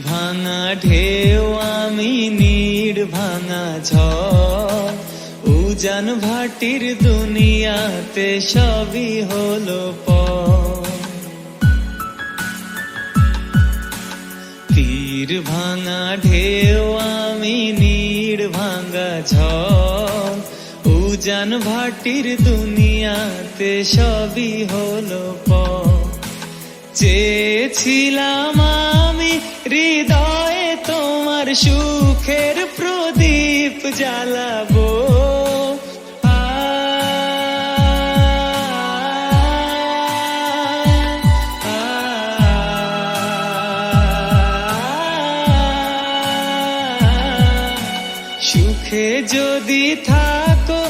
ভাঙা ঢেউ আমি নীড় ভাঙা ঝড়, উজান ভাটির দুনিয়াতে সবই হলো পর। তীর ভাঙা ঢেউ আমি নীড় ভাঙা ঝড়, উজান ভাটির দুনিয়াতে সবই হলো পর। চেয়েছিলাম আমি হৃদয়ে তোমার সুখের প্রদীপ জ্বালাবো, সুখে যদি থাকো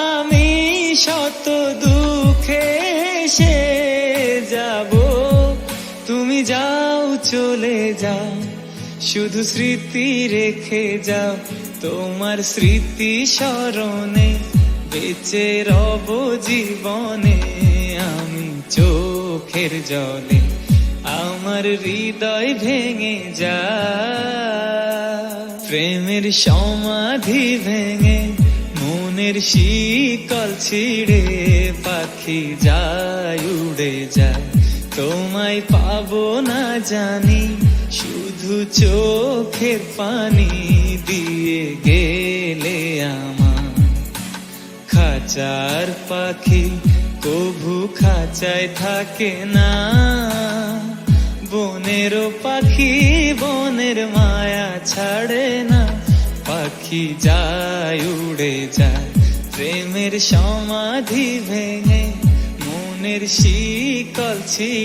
আমি শত দুঃখে সে যাব। তুমি যাও চলে যাও, শুধু স্মৃতি রেখে যাও, তোমার স্মৃতি স্মরণে বেঁচে রব জীবনে। আমি চোখের জলে আমার হৃদয় ভেঙে যায়, প্রেমের সমাধি ভেঙে মনের শিকল ছিঁড়ে পাখি যায় উড়ে যায়। তোমায় পাবো না জানি, শুধু চোখের পানি দিয়ে গেলে আমার। খাঁচার পাখি কভু খাঁচায় থাকে না, বনেরও পাখি বনের মায়া ছাড়ে না। পাখি যায় উড়ে যায়, প্রেমের সমাধি ভেঙে মনের শিকল ছিঁড়ে।